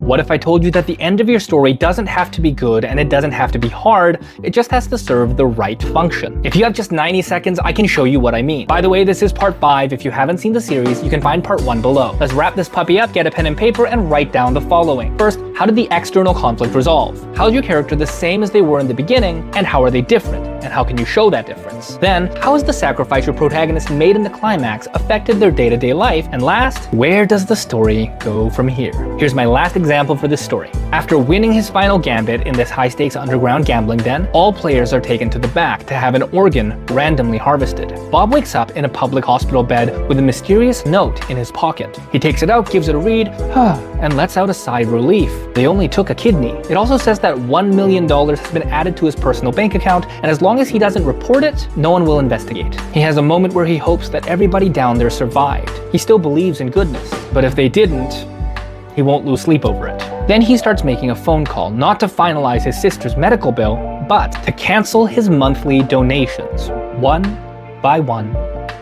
What if I told you that the end of your story doesn't have to be good and it doesn't have to be hard, it just has to serve the right function? If you have just 90 seconds, I can show you what I mean. By the way, this is part 5. If you haven't seen the series, you can find part 1 below. Let's wrap this puppy up, get a pen and paper, and write down the following. First, how did the external conflict resolve? How is your character the same as they were in the beginning, and how are they different? And how can you show that difference? Then, how has the sacrifice your protagonist made in the climax affected their day-to-day life? And last, where does the story go from here? Here's my last example for this story. After winning his final gambit in this high-stakes underground gambling den, all players are taken to the back to have an organ randomly harvested. Bob wakes up in a public hospital bed with a mysterious note in his pocket. He takes it out, gives it a read, and lets out a sigh of relief. They only took a kidney. It also says that $1 million has been added to his personal bank account, and as long as he doesn't report it, no one will investigate. He has a moment where he hopes that everybody down there survived. He still believes in goodness, but if they didn't, he won't lose sleep over it. Then he starts making a phone call, not to finalize his sister's medical bill, but to cancel his monthly donations, one by one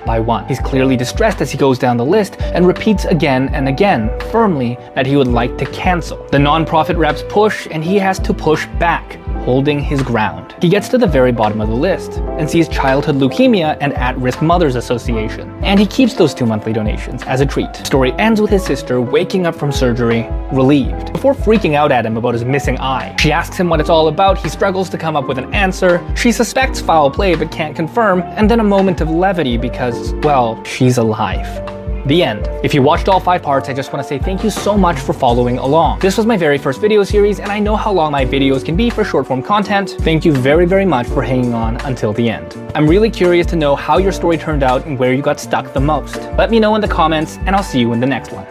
by one. He's clearly distressed as he goes down the list and repeats again and again, firmly, that he would like to cancel. The nonprofit reps push, and he has to push back, holding his ground. He gets to the very bottom of the list and sees Childhood Leukemia and At-Risk Mothers Association, and he keeps those 2 monthly donations as a treat. The story ends with his sister waking up from surgery, relieved, before freaking out at him about his missing eye. She asks him what it's all about. He struggles to come up with an answer. She suspects foul play but can't confirm, and then a moment of levity because, well, she's alive. The end. If you watched all 5 parts, I just want to say thank you so much for following along. This was my very first video series, and I know how long my videos can be for short form content. Thank you very, very much for hanging on until the end. I'm really curious to know how your story turned out and where you got stuck the most. Let me know in the comments, and I'll see you in the next one.